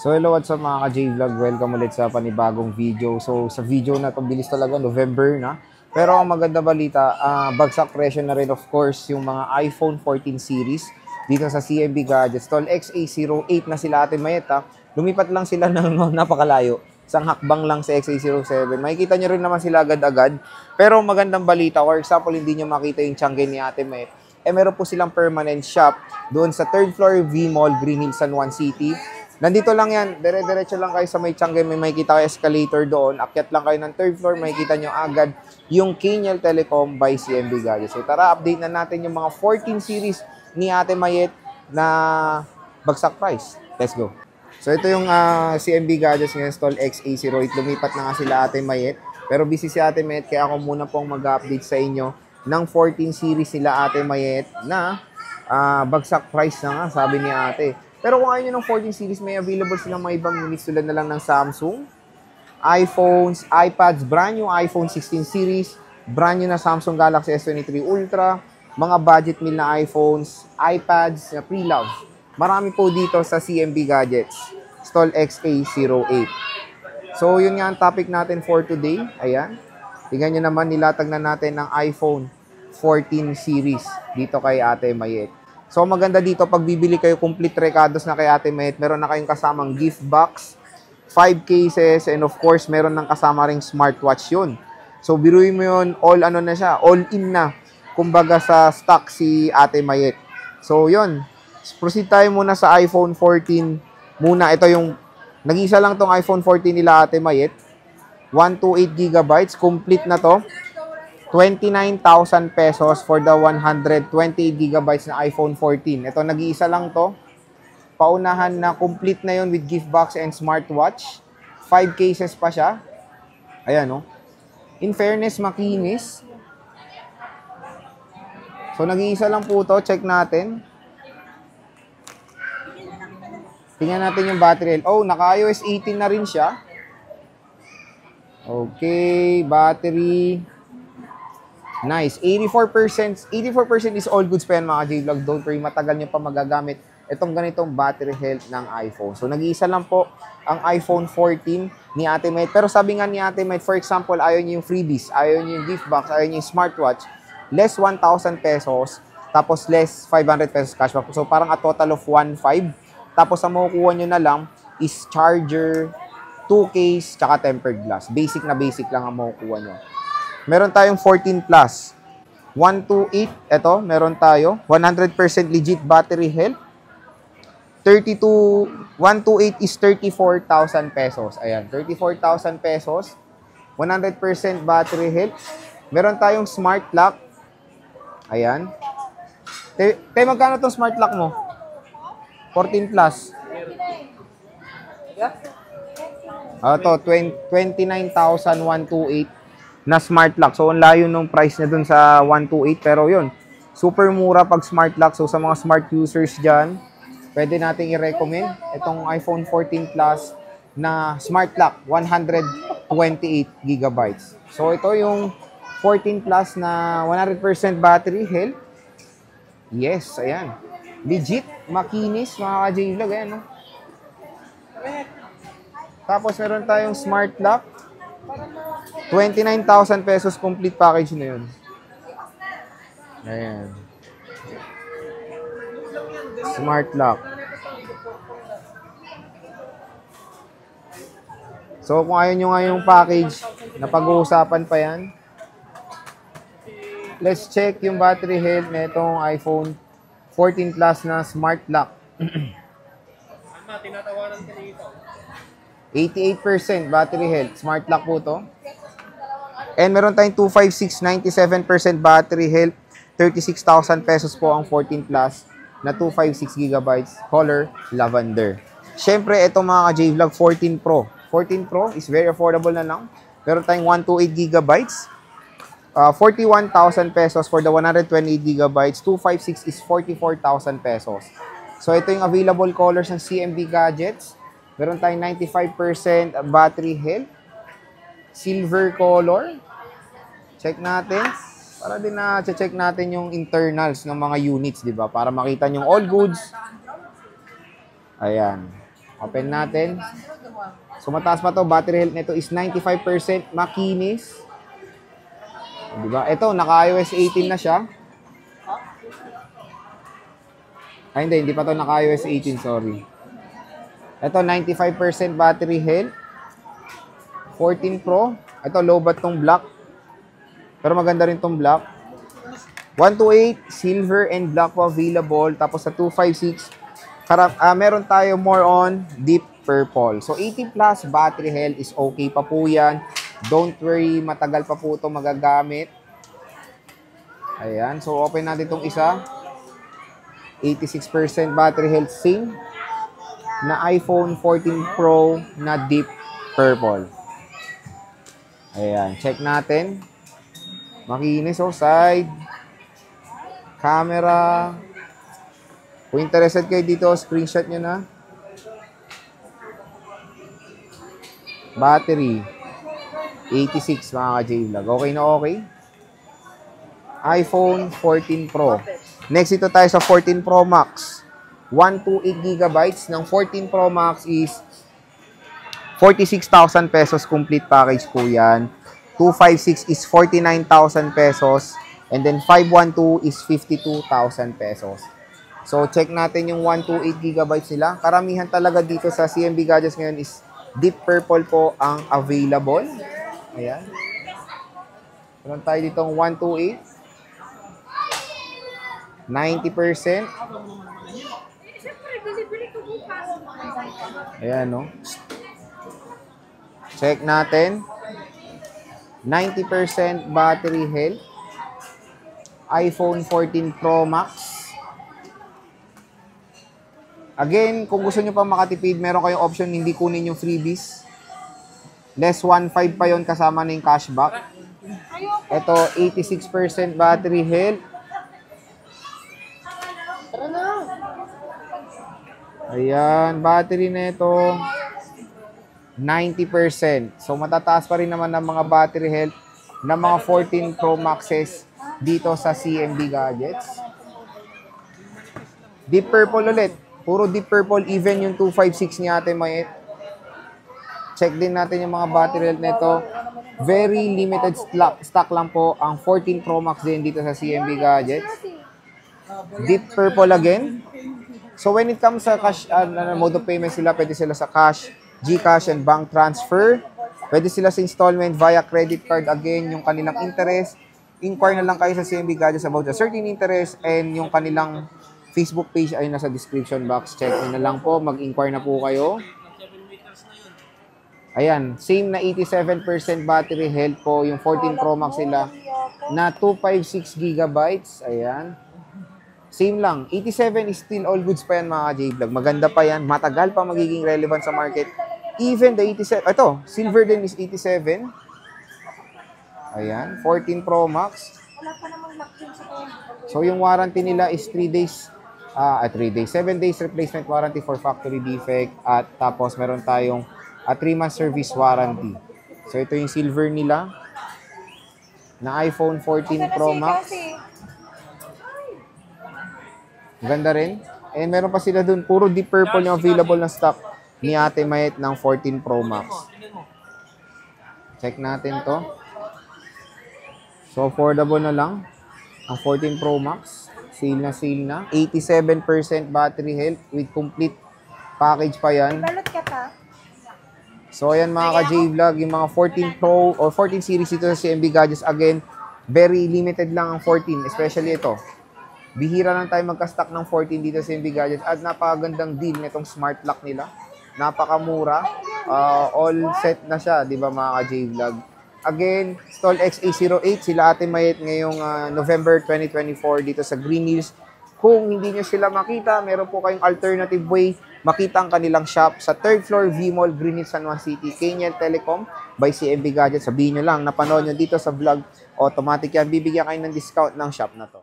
So hello, what's up mga ka-J-Vlog? Welcome ulit sa panibagong video. So sa video na to, bilis talaga, November na. Pero ang maganda balita, bagsak presyo na rin of course yung mga iPhone 14 series dito sa CMB Gadgets. Tol, XA08 na sila Ate Mayeta. Lumipat lang sila ng napakalayo. Isang hakbang lang sa XA07. Makikita nyo rin naman sila agad-agad. Pero magandang balita, for example, hindi nyo makita yung tiyangge ni Ate Mayet. Meron po silang permanent shop doon sa 3rd floor V Mall, Green Hills, San Juan City. Nandito lang yan, dire-diretso lang kayo sa may tiyangge, may makikita kayo escalator doon. Akyat lang kayo ng 3rd floor, makikita nyo agad yung Kenyal Telecom by CMB Gadgets. So tara, update na natin yung mga 14 series ni Ate Mayet na bagsak price. Let's go. So ito yung CMB Gadgets ngayon, Stall XA08. Lumipat na nga sila Ate Mayet. Pero busy si Ate Mayet, kaya ako muna pong mag-update sa inyo ng 14 series nila Ate Mayet na bagsak price na nga, sabi ni Ate. Pero kung ayaw nyo ng 14 series, may available silang mga ibang units tulad na lang ng Samsung, iPhones, iPads, brand new iPhone 16 series, brand new na Samsung Galaxy S23 Ultra, mga budget meal na iPhones, iPads na pre-love. Marami po dito sa CMB Gadgets, Stall XA08. So, yun nga ang topic natin for today. Ayan. Tingnan nyo naman, nilatag na natin ng iPhone 14 series dito kay Ate Mayet. So, maganda dito, pag bibili kayo complete recados na kay Ate Mayet, meron na kayong kasamang gift box, 5 cases, and of course, meron ng kasama ring smartwatch yun. So, biruin mo yun, all ano na siya, all in na, kumbaga sa stock si Ate Mayet. So, yun. Proceed tayo muna sa iPhone 14 muna. Ito yung, nag-isa lang tong iPhone 14 nila Ate Mayet. 128GB, complete na to. 29,000 pesos for the 128GB na iPhone 14. Ito, nag-iisa lang to. Paunahan na complete na yon with gift box and smartwatch. 5 cases pa siya. Ayan, no? In fairness, makinis. So, nag-iisa lang po to. Check natin. Tingnan natin yung battery health. Oh, naka-iOS 18 na rin siya. Okay, battery. Nice. 84% is all goods pa yan mga J-Vlog. Don't worry, matagal nyo pa magagamit itong ganitong battery health ng iPhone. So, nag-iisa lang po ang iPhone 14 ni Ate Mayet. Pero sabi nga ni Ate Mayet, for example, ayaw nyo yung freebies, ayaw nyo yung gift box, ayaw nyo yung smartwatch, less 1,000 pesos, tapos less 500 pesos cashback. So, parang a total of 1,500. Tapos, ang makukuha nyo na lang is charger, 2 case, tsaka tempered glass. Basic na basic lang ang makukuha nyo. Meron tayong 14 Plus. 128, eto, meron tayo. 100% legit battery health. 128 is 34,000 pesos. Ayan, 34,000 pesos. 100% battery health. Meron tayong smart lock. Ayan. Te, magkano tong smart lock mo? 14 Plus. Ito, 29,128 na smart lock. So, ang layo nung price niya dun sa 128. Pero yun, super mura pag smart lock. So, sa mga smart users dyan, pwede nating i-recommend itong iPhone 14 Plus na smart lock, 128GB. So, ito yung 14 Plus na 100% battery health. Yes, ayan. Legit, makinis, mga ka-J-Vlog. Ayan, no? Tapos, meron tayong smart lock. 29,000 pesos complete package na yun. Ayan. Smart lock. So, kung ayaw nyo nga yung package, na pag-uusapan pa yan, let's check yung battery health na itong iPhone 14 Plus na smart lock. 88% battery health. Smart lock po to. And meron tayong 256, 97% battery health. 36,000 pesos po ang 14 Plus na 256GB color lavender. Siyempre, ito mga ka-J-Vlog 14 Pro. 14 Pro is very affordable na lang. Meron tayong 128GB. 41,000 pesos for the 128GB. 256 is 44,000 pesos. So, ito yung available colors ng CMB Gadgets. Meron tayong 95% battery health. Silver color. Check natin. Para din na check natin yung internals ng mga units, di ba? Para makita yung all goods. Ayan. Open natin. So mataas pa to, battery health nito is 95%, makinis. Diba? Ito, naka-iOS 18 na siya. Ay, hindi pa to naka-iOS 18, sorry. Ito, 95% battery health. 14 Pro. Ito, low bat tong black. Pero maganda rin tong black. 128, silver and black po available. Tapos sa 256, meron tayo more on deep purple. So, 80 plus battery health is okay pa po yan. Don't worry, matagal pa po ito magagamit. Ayan. So, open natin itong isa. 86% battery health, same na iPhone 14 Pro na deep purple. Ayan. Check natin. Makinis, oh, side. Camera. Kung interested kayo dito, screenshot nyo na. Battery. 86 mga ka-J-Vlog. Okay na okay? iPhone 14 Pro. Next, ito tayo sa 14 Pro Max. 128 gigabytes ng 14 Pro Max is 46,000 pesos. Complete package po yan. 256 is 49,000 pesos. And then 512 is 52,000 pesos. So, check natin yung 128 gigabytes nila. Karamihan talaga dito sa CMB Gadgets ngayon is deep purple po ang available. Ayan. Meron tayo ditong 128. 90%. Ayan, no? Check natin. 90% battery health. iPhone 14 Pro Max. Again, kung gusto nyo pa makatipid, meron kayong option hindi kunin yung freebies. Less 1.5 pa yon kasama na yung cashback. Ito, 86% battery health. Ayan, battery na ito, 90%. So, matataas pa rin naman ng mga battery health ng mga 14 Pro Maxes dito sa CMB Gadgets. Deep purple ulit. Puro deep purple, even yung 256 ni Ate Mayet. Check din natin yung mga battery health nito. Very limited stock lang po ang 14 Pro Max din dito sa CMB Gadgets. Deep purple again. So when it comes sa cash, mode of payment sila, pwede sila sa cash, GCash, and bank transfer. Pwede sila sa installment via credit card. Again, yung kanilang interest. Inquire na lang kayo sa CMB Gadgets about the certain interest, and yung kanilang Facebook page ay nasa description box. Check na lang po. Mag-inquire na po kayo. Ayan. Same na 87% battery health po yung 14 Pro Max sila na 256 gigabytes. Ayan. Same lang. 87 is still all goods pa yan mga J-Vlog. Maganda pa yan. Matagal pa magiging relevant sa market. Even the 87. Ito, silver din is 87. Ayan. 14 Pro Max. So, yung warranty nila is 3 days. 3 days. 7 days replacement warranty for factory defect. At tapos, meron tayong 3-month service warranty. So, ito yung silver nila na iPhone 14 Pro Max. Ganda rin. And meron pa sila dun. Puro deep purple yung available na stock ni Ate Mayet ng 14 Pro Max. Check natin to. So, affordable na lang ang 14 Pro Max. Sale na sale na. 87% battery health with complete package pa yan. So, ayan mga ka-J-Vlog. Yung mga 14 Pro or 14 series dito sa CMB Gadgets. Again, very limited lang ang 14. Especially ito. Bihira lang tayo magka-stock ng 14 dito sa CMB Gadgets. At napakagandang deal nitong smart lock nila. Napakamura. All set na siya, di ba mga ka-J-Vlog? Again, Stall XA08, sila Ate Mayet ngayong November 2024 dito sa Green Hills. Kung hindi nyo sila makita, meron po kayong alternative way makita ang kanilang shop sa 3rd floor V-Mall, Green Hills, San Juan City, Kenyel Telecom by CMB Gadgets. Sabihin nyo lang, napanood nyo dito sa vlog, automatic yan, bibigyan kayo ng discount ng shop na to.